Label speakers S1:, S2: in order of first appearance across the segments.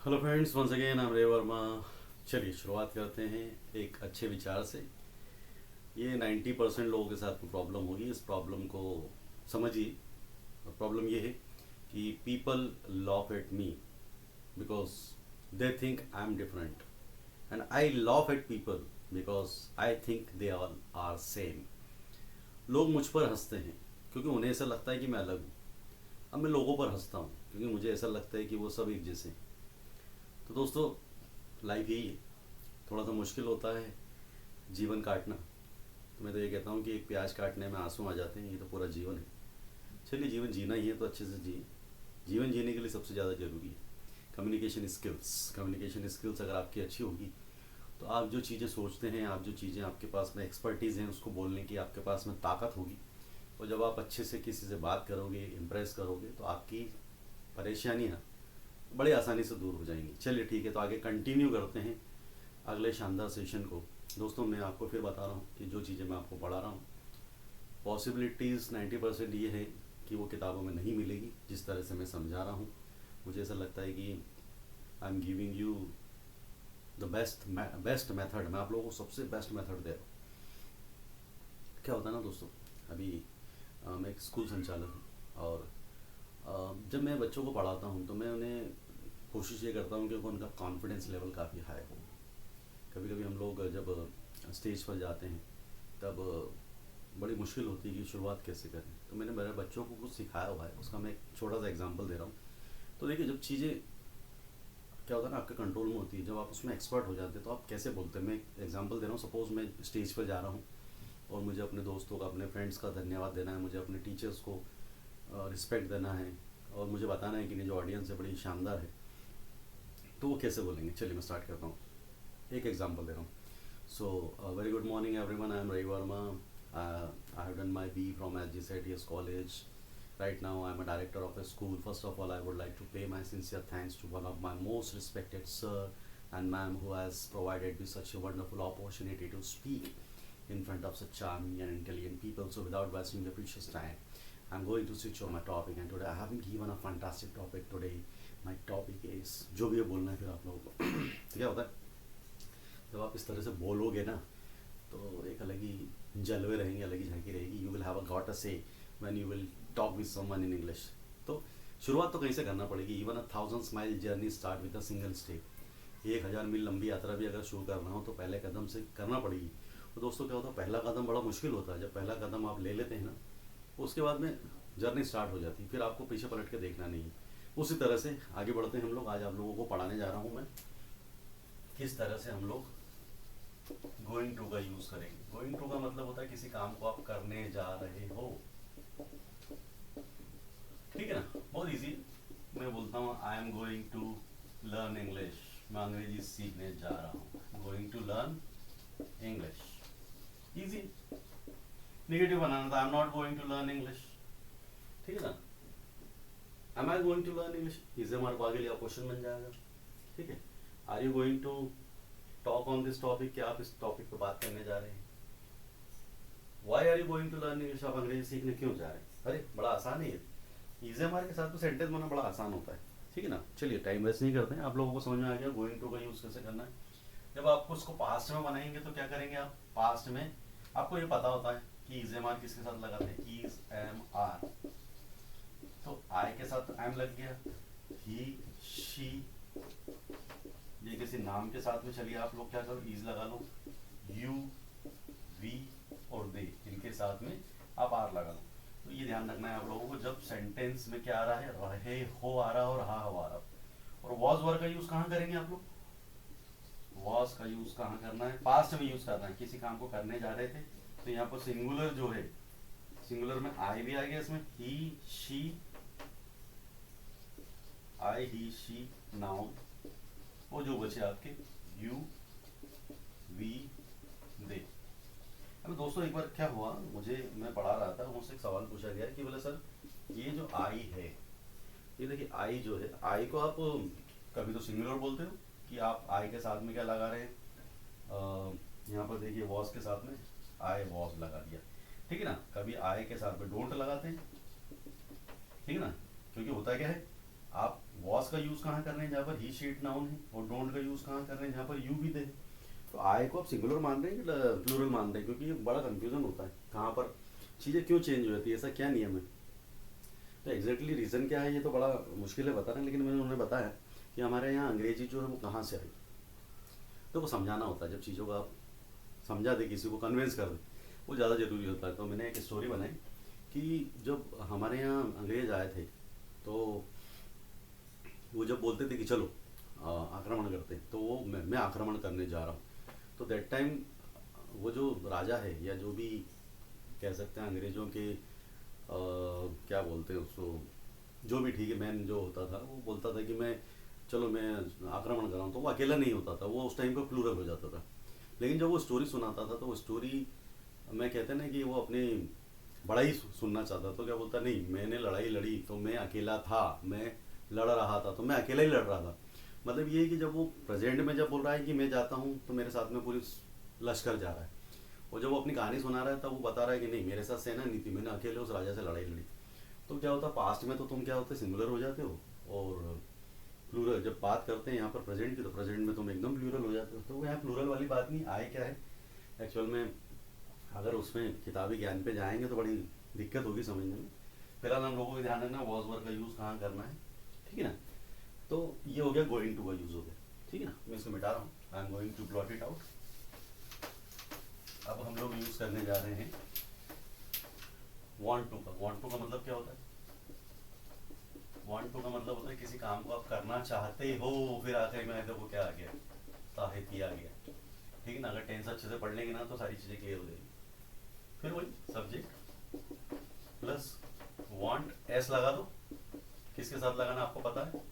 S1: Hello friends, once again I am Ray Verma. चलिए शुरुआत करते हैं एक अच्छे विचार से। ये 90% लोगों के साथ में प्रॉब्लम होगी। इस प्रॉब्लम को समझिए। प्रॉब्लम ये है कि people laugh at me because they think I am different, and I laugh at people because I think they all are same. लोग मुझ पर हंसते हैं क्योंकि उन्हें ऐसा लगता है कि मैं अलग हूँ। अब मैं लोगों पर हंसता हूँ क्योंकि मुझे ऐसा लगता है कि वो सब एक जैसे हैं। तो दोस्तों, लाइफ यही है। थोड़ा सा मुश्किल होता है जीवन काटना। तो मैं तो ये कहता हूँ कि एक प्याज काटने में आंसू आ जाते हैं, ये तो पूरा जीवन है। चलिए, जीवन जीना ही है तो अच्छे से जिए। जीवन जीने के लिए सबसे ज़्यादा ज़रूरी है कम्युनिकेशन स्किल्स। कम्युनिकेशन स्किल्स अगर आपकी अच्छी होगी तो आप जो चीज़ें सोचते हैं, आप जो चीज़ें आपके पास में एक्सपर्टीज़ हैं, उसको बोलने की आपके पास में ताकत होगी। और जब आप अच्छे से किसी से बात करोगे, इम्प्रेस करोगे, तो आपकी परेशानियाँ बड़ी आसानी से दूर हो जाएंगी। चलिए ठीक है, तो आगे कंटिन्यू करते हैं अगले शानदार सेशन को। दोस्तों, मैं आपको फिर बता रहा हूँ कि जो चीज़ें मैं आपको पढ़ा रहा हूँ, पॉसिबिलिटीज़ 90% ये है कि वो किताबों में नहीं मिलेगी जिस तरह से मैं समझा रहा हूँ। मुझे ऐसा लगता है कि I am giving you the best method. मैं आप लोगों को सबसे बेस्ट मेथड दे रहा हूँ। क्या होता है ना दोस्तों, अभी मैं एक स्कूल संचालक हूँ, और जब मैं बच्चों को पढ़ाता हूँ तो मैं उन्हें कोशिश ये करता हूँ कि उनका कॉन्फिडेंस लेवल काफ़ी हाई हो। कभी कभी हम लोग जब स्टेज पर जाते हैं तब बड़ी मुश्किल होती है कि शुरुआत कैसे करें। तो मैंने मेरे बच्चों को कुछ सिखाया हुआ है, उसका मैं एक छोटा सा एग्जांपल दे रहा हूँ। तो देखिए, जब चीज़ें क्या होता है ना, आपके कंट्रोल में होती है, जब आप उसमें एक्सपर्ट हो जाते हैं तो आप कैसे बोलते हैं। मैं एक एग्जांपल दे रहा हूँ। सपोज़ मैं स्टेज पर जा रहा हूँ और मुझे अपने दोस्तों का, अपने फ्रेंड्स का धन्यवाद देना है, मुझे अपने टीचर्स को रिस्पेक्ट देना है, और मुझे बताना है कि नहीं, जो ऑडियंस है बड़ी शानदार है। तो वो कैसे बोलेंगे, चलिए मैं स्टार्ट करता हूँ। एक एग्जांपल दे रहा हूँ। So, very good morning everyone. I am Ravi Verma. I have done my B from SGCITS College. Right now, I am a director of a school. First of all, I would like to pay my sincere thanks to one of my most respected sir and ma'am who has provided me such a wonderful opportunity to speak in front of such charming and intelligent people. So, without wasting your precious time, I'm going to switch on my topic. And today, I have been given a fantastic topic today. My topic is जो भी ये बोलना है फिर आप लोगों को तो क्या होता है, जब आप इस तरह से बोलोगे ना तो एक अलग ही जलवे रहेंगे, अलग ही झांकी रहेगी। You will have a got a say when you will talk with someone in English. तो शुरुआत तो कहीं से करना पड़ेगी। Even a 1000 mile journey start with a single step. 1000 मील लंबी यात्रा भी अगर शुरू करना हो तो पहले कदम से करना पड़ेगी। तो दोस्तों, क्या होता है, पहला कदम बड़ा मुश्किल होता है। जब पहला कदम आप ले लेते हैं ना, उसके बाद में जर्नी स्टार्ट हो जाती है, फिर आपको पीछे पलट के देखना नहीं है। उसी तरह से आगे बढ़ते हैं हम लोग। आज आप लोगों को पढ़ाने जा रहा हूँ मैं किस तरह से हम लोग गोइंग टू का यूज करेंगे। गोइंग टू का मतलब होता है किसी काम को आप करने जा रहे हो। ठीक है ना, बहुत इजी। मैं बोलता हूँ I am going to learn English. मैं अंग्रेजी सीखने जा रहा हूँ। Going to learn English, easy. Negative बनाना था, I am not going to learn English. ठीक है ना, am I going to learn English, इसे हमारे को आगे लिया क्वेश्चन बन जाएगा। ठीक है, are you going to talk on this topic, क्या आप इस टॉपिक पर बात करने जा रहे हैं। Why are you going to learn English, आप अंग्रेजी सीखने क्यों जा रहे हैं। अरे बड़ा आसान है ये। इजी हमारे के साथ तो सेंटेंस बनना बड़ा आसान होता है। ठीक है ना, चलिए टाइम वेस्ट नहीं करते हैं। आप लोगों को समझ में आ गया गोइंग टू का यूज कैसे करना है। जब आपको उसको पास्ट में बनाएंगे तो क्या करेंगे आप, पास्ट में आपको ये पता होता है कि इज एम आर किसके साथ लगाते हैं, इज एम आर। तो आई के साथ एम लग गया, ही शी, ये किसी नाम के साथ में, चलिए आप लोग क्या करो, इज लगा लो। यू, वी और दे, इनके साथ में आप आर लगा लो। तो ये ध्यान रखना है आप लोगों को, जब सेंटेंस में क्या आ रहा है, रहे हो आ रहा और हा हो आ रहा। और वॉज वर का यूज कहाँ करेंगे आप लोग, वॉज का यूज कहाँ करना है, पास्ट में यूज करना है। किसी काम को करने जा रहे थे तो यहाँ पर सिंगुलर जो है, सिंगुलर में आई भी आ गया इसमें, he she, I he she noun, वो जो बचे आपके यू वी दे। अब दोस्तों, एक बार क्या हुआ, मुझे, मैं पढ़ा रहा था, मुझसे एक सवाल पूछा गया कि बोले सर, ये जो आई है, ये देखिए आई जो है, आई को आप कभी तो सिंगुलर बोलते हो कि आप आई के साथ में क्या लगा रहे हैं, यहाँ पर देखिए वॉज के साथ में आई वॉज लगा दिया। ठीक है ना, कभी आई के साथ में डोंट लगाते हैं। ठीक है ना, क्योंकि होता क्या है, आप वॉस का यूज़ कहाँ कर रहे हैं जहाँ पर ही शीट नाउन है, और डोंट का यूज़ कहाँ कर रहे हैं जहाँ पर यू भी दे। तो आई को आप सिंगुलर मान रहे हैं कि प्लूरल मान रहे हैं, क्योंकि ये बड़ा कंफ्यूजन होता है कहाँ पर चीज़ें क्यों चेंज हो जाती है, ऐसा क्या नियम है। तो एग्जैक्टली रीज़न क्या है ये तो बड़ा मुश्किल है बताना, लेकिन मैंने उन्हें बताया कि हमारे यहाँ अंग्रेजी जो है वो कहाँ से आई। तो वो समझाना होता है, जब चीज़ों को आप समझा दे, किसी को कन्विंस कर दे, वो ज़्यादा ज़रूरी होता है। तो मैंने एक स्टोरी बनाई कि जब हमारे यहाँ अंग्रेज आए थे, तो वो जब बोलते थे कि चलो आक्रमण करते हैं, तो वो मैं आक्रमण करने जा रहा हूँ। तो दैट टाइम वो जो राजा है, या जो भी कह सकते हैं अंग्रेज़ों के क्या बोलते हैं उसको, जो भी ठीक है मैन जो होता था, वो बोलता था कि मैं चलो मैं आक्रमण कर रहा हूँ, तो वो अकेला नहीं होता था, वो उस टाइम पे प्लूरल हो जाता था। लेकिन जब वो स्टोरी सुनाता था, तो वो स्टोरी मैं कहते हैं ना कि वो अपनी बड़ाई सुनना चाहता, तो क्या बोलता, नहीं मैंने लड़ाई लड़ी तो मैं अकेला था, मैं लड़ रहा था तो मैं अकेला ही लड़ रहा था। मतलब ये है कि जब वो प्रेजेंट में जब बोल रहा है कि मैं जाता हूँ तो मेरे साथ में पूरी लश्कर जा रहा है, और जब वो अपनी कहानी सुना रहा है तब वो बता रहा है कि नहीं मेरे साथ सेना नहीं थी, मैंने अकेले उस राजा से लड़ाई लड़ी। तो क्या होता है पास्ट में तो तुम क्या होते सिंगुलर हो जाते हो, और प्लूरल जब बात करते हैं यहाँ पर प्रेजेंट की, तो प्रेजेंट में तुम एकदम प्लूरल हो जाते हो। तो यहाँ प्लूरल वाली बात नहीं, आए क्या है एक्चुअल में, अगर उसमें किताबी ज्ञान पे जाएंगे तो बड़ी दिक्कत होगी समझने में। फिलहाल हम लोगों को ध्यान रखना वॉज वर्ड का यूज़ कहाँ करना है, ठीक है ना। तो ये हो गया गोइंग टू का यूज़ हो गया, ठीक है ना। मैं इसको मिटा रहा हूँ, I am going to plot it out. अब हम लोग यूज़ करने जा रहे हैं वांट टू का। वांट टू का मतलब क्या होता है, वांट टू का मतलब होता है किसी काम को आप करना चाहते हो, फिर आखिर में देखो क्या आ गया, साहित्य आ गया, ठीक है ना। अगर टेंस अच्छे से पढ़ लेंगे ना तो सारी चीज़ें क्लियर हो जाएगी। फिर वही सब्जेक्ट प्लस वांट, एस लगा दो, किसके साथ लगाना आपको पता है,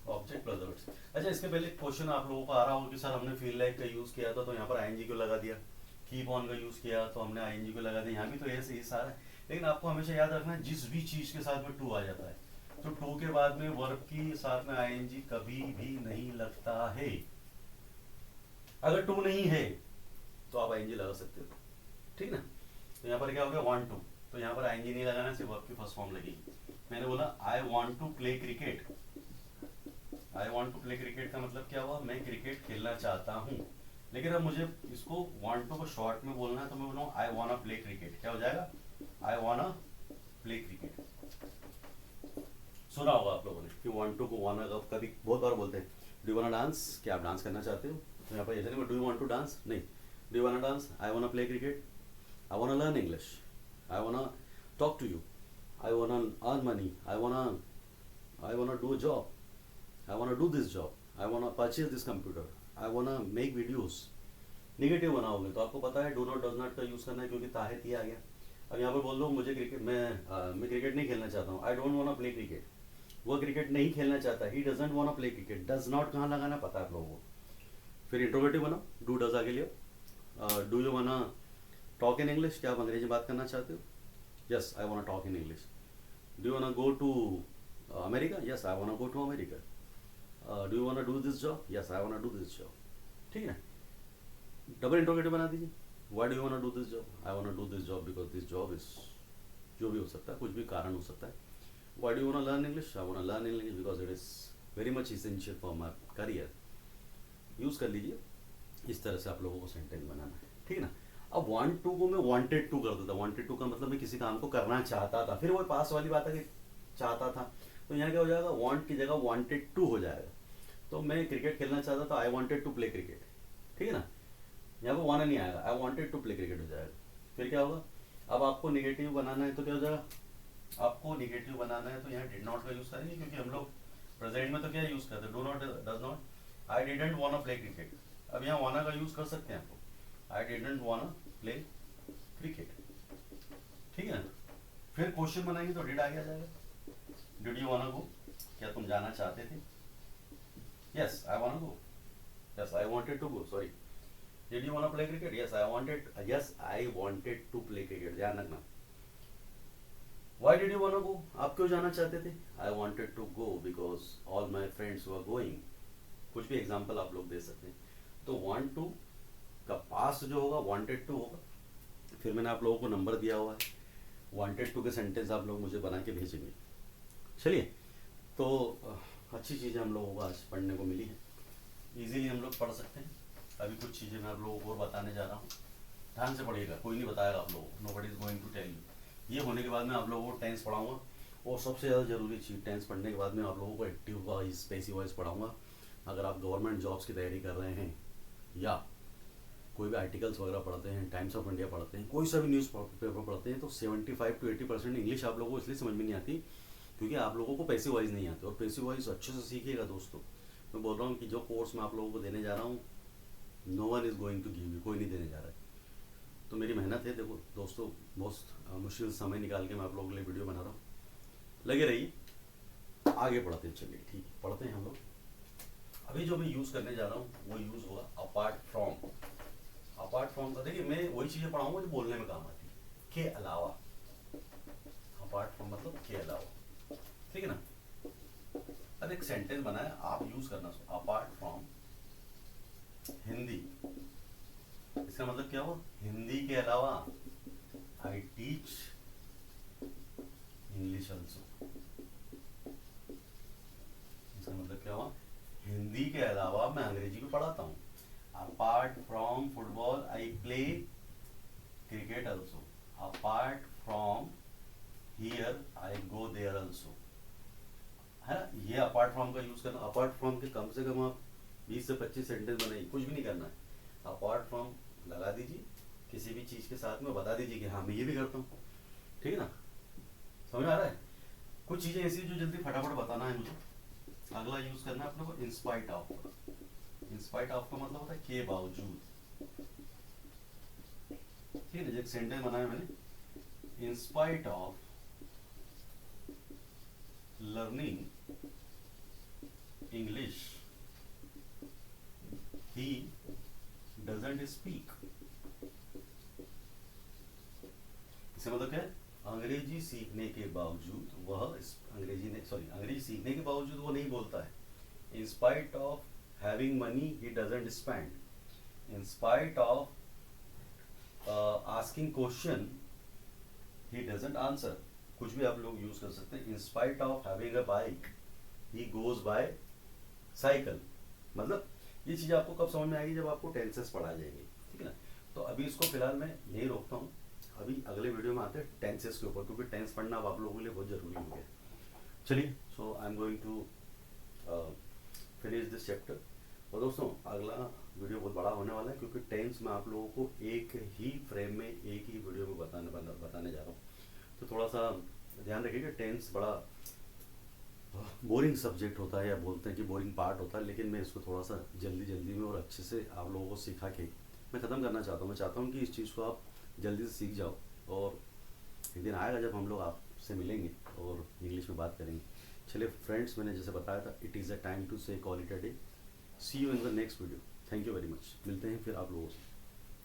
S1: ऑब्जेक्ट प्लस वर्ड्स। अच्छा इसके पहले क्वेश्चन आप लोगों को आ रहा होगा कि सर हमने फील लाइक का यूज़ किया था तो यहाँ पर आईएनजी को लगा दिया, कीप ऑन का यूज़ किया तो हमने आईएनजी को लगा दिया, यहाँ भी तो ऐसे ही सारा है। लेकिन आपको हमेशा याद रखना है जिस भी चीज़ के साथ में टू आ जाता है, तो टू के बाद में वर्ब की साथ में आईएनजी कभी भी नहीं लगता है। अगर टू नहीं है तो आप आईएनजी लगा सकते हो, ठीक ना। तो यहाँ पर क्या हो गया वांट टू, तो यहाँ पर आईएनजी नहीं लगाना, सिर्फ वर्ब की फर्स्ट फॉर्म लगेगी। मैंने बोला I want to play cricket, I want to play cricket का मतलब क्या हुआ, मैं क्रिकेट खेलना चाहता हूँ। लेकिन अब मुझे इसको वांट टू को शॉर्ट में बोलना है, तो मैं बोलूँ आई वांना प्ले क्रिकेट, क्या हो जाएगा, आई वांना प्ले क्रिकेट। सुना होगा आप लोगों ने कि वांट टू को वांना कभी बहुत बार बोलते हैं, डू यू वांना डांस, क्या आप डांस करना चाहते हो। तो यहाँ पर ऐसे नहीं, do you want to dance नहीं, do you wanna dance, I wanna play cricket, I wanna learn English, I wanna talk to you, I wanna earn money, I wanna do a job, I want to do this job, I want to purchase this computer, I want to make videos। Negative बनाओगे तो आपको पता है do not does not का use करना है, क्योंकि ताहित ही आ गया। अब यहाँ पर बोल दो मुझे क्रिकेट मैं क्रिकेट नहीं खेलना चाहता हूँ, I don't want to play cricket, वो क्रिकेट नहीं खेलना चाहता, he doesn't want to play cricket, does not कहाँ लगाना पता है आप लोगों को। फिर इंट्रोगेटिव बनाओ, डू डज आगे लियो, do you wanna talk in English, क्या आप अंग्रेजी बात करना चाहते हो, yes I want talk in English. Do you wanna go to America, yes I want go to America. Do you wanna do this job, yes I wanna do this job, ठीक है। Double interrogative बना दीजिए, why do you wanna do this job, I wanna do this job because this job is, जो भी हो सकता है, कुछ भी कारण हो सकता है। Why do you वांना learn English, I wanna learn English because it is very much essential for my career. Use कर लीजिए, इस तरह से आप लोगों को सेंटेंस बनाना है, ठीक है ना। अब वांट टू को मैं वांटेड टू कर देता, वांटेड टू का मतलब मैं किसी काम को करना चाहता था, फिर वो पास वाली बात है कि चाहता था, तो यहाँ क्या हो जाएगा, वांट की जगह वांटेड टू हो जाएगा। तो मैं क्रिकेट खेलना चाहता था, I wanted to play cricket, ठीक है ना। यहाँ पर वाना नहीं आएगा, I wanted to play cricket हो जाएगा। फिर क्या होगा, अब आपको निगेटिव बनाना है तो क्या हो जाएगा, आपको निगेटिव बनाना है तो यहाँ डिड नॉट का यूज़ करेंगे, क्योंकि हम लोग प्रेजेंट में तो क्या यूज़ करते हैं, do not does not, I didn't वांना play cricket. अब यहाँ वाना का यूज़ कर सकते हैं आपको, आई डिडंट वांना प्ले क्रिकेट, ठीक है ना। फिर क्वेश्चन बनाएंगे तो डिड आगे आ जाएगा, डिड यू वांना गो, क्या तुम जाना चाहते थे, yes I wanna go, yes I wanted to go, sorry. Did you wanna play cricket, yes I wanted to play cricket, ध्यान रखना। Why did you wanna go? आप क्यों जाना चाहते थे, I wanted to go because all my friends were going। कुछ भी example आप लोग दे सकते हैं। तो want to का पास्ट जो होगा wanted to होगा। फिर मैंने आप लोगों को नंबर दिया हुआ है, wanted to के सेंटेंस आप लोग मुझे बना के भेजेंगे। चलिए तो अच्छी चीज़ें हम लोगों को आज पढ़ने को मिली हैं, इजीली हम लोग पढ़ सकते हैं। अभी कुछ चीज़ें मैं आप लोगों को और बताने जा रहा हूँ, ध्यान से पढ़िएगा, कोई नहीं बताएगा आप लोगों को, nobody is going to tell you. ये होने के बाद मैं आप लोगों को टेंस पढ़ाऊँगा, और सबसे ज़्यादा ज़रूरी चीज़ टेंस पढ़ने के बाद मैं आप लोगों को एक्टिव वॉइस पैसिव वॉइस पढ़ाऊँगा। अगर आप गवर्नमेंट जॉब्स की तैयारी कर रहे हैं या कोई भी आर्टिकल्स वगैरह पढ़ते हैं, टाइम्स ऑफ इंडिया पढ़ते हैं, कोई सा भी न्यूज़ पेपर पढ़ते हैं, तो 75 to 80% इंग्लिश आप लोगों को इसलिए समझ में नहीं आती क्योंकि आप लोगों को पैसिव वॉइस नहीं आती। और पैसिव वॉइस अच्छे से सीखिएगा दोस्तों। मैं बोल रहा हूँ कि जो कोर्स मैं आप लोगों को देने जा रहा हूँ, no one is going to give you, कोई नहीं देने जा रहा है। तो मेरी मेहनत है, देखो दोस्तों, बहुत मुश्किल समय निकाल के मैं आप लोगों के लिए वीडियो बना रहा हूँ, लगे रहिए। आगे पढ़ते हैं, चलिए ठीक है, पढ़ते हैं हम लोग। अभी जो मैं यूज़ करने जा रहा हूँ वो यूज़ होगा अपार्ट फ्रॉम। अपार्ट फ्रॉम का देखिए, मैं वही चीज़ें पढ़ाऊँगा जो बोलने में काम आती है, के अलावा। अपार्ट फ्रॉम मतलब के अलावा, ठीक है ना। अब एक सेंटेंस बना है, आप यूज़ करना। अपार्ट फ्रॉम हिंदी, इसका मतलब क्या हुआ, हिंदी के अलावा आई टीच इंग्लिश ऑल्सो। इसका मतलब क्या हुआ, हिंदी के अलावा मैं अंग्रेजी भी पढ़ाता हूँ। Apart from football I play cricket also. Apart from here I go there also, है ना। ये अपार्ट फ्रॉम का यूज करना। अपार्ट फ्रॉम के कम से कम आप 20 से 25 सेंटेंस बनाइए, कुछ भी नहीं करना है। अपार्ट फ्रॉम लगा दीजिए, किसी भी चीज़ के साथ में बता दीजिए कि हाँ मैं ये भी करता हूँ, ठीक है ना। समझ आ रहा है। कुछ चीज़ें ऐसी जो जल्दी फटाफट बताना है मुझे। अगला यूज करना है अपने को इंस्पाइट ऑफ। इंस्पाइट ऑफ का मतलब होता है के बावजूद, ठीक है। एक सेंटेंस बनाया मैंने, in spite of learning English he doesn't speak. इसका मतलब क्या है, अंग्रेजी सीखने के बावजूद वह अंग्रेजी सीखने के बावजूद वो नहीं बोलता है। In spite of having money he doesn't spend. In spite of asking question he doesn't answer. कुछ भी आप लोग यूज कर सकते हैं। In spite of having a bike he goes by cycle. मतलब ये चीज़ आपको कब समझ में आएगी, जब आपको टेंसेस पढ़ा जाएंगे, ठीक है ना। तो अभी इसको फिलहाल मैं यही रोकता हूँ, अभी अगले वीडियो में आते हैं टेंसेस के ऊपर, क्योंकि टेंस पढ़ना अब आप लोगों के लिए बहुत ज़रूरी हो गया। चलिए, so I am going to finish this chapter. और दोस्तों अगला वीडियो बहुत बड़ा होने वाला है, क्योंकि टेंस मैं आप लोगों को एक ही फ्रेम में एक ही वीडियो में बताने जा रहा हूँ। तो थोड़ा सा ध्यान रखिएगा, टेंस बड़ा बोरिंग सब्जेक्ट होता है, या बोलते हैं कि बोरिंग पार्ट होता है, लेकिन मैं इसको थोड़ा सा जल्दी में और अच्छे से आप लोगों को सिखा के मैं ख़त्म करना चाहता हूँ। मैं चाहता हूँ कि इस चीज़ को आप जल्दी से सीख जाओ, और एक दिन आएगा जब हम लोग आपसे मिलेंगे और इंग्लिश में बात करेंगे। चलिए फ्रेंड्स, मैंने जैसे बताया था, it is a time to say call it a day. See you in the next video. Thank you very much. मिलते हैं फिर आप लोगों से।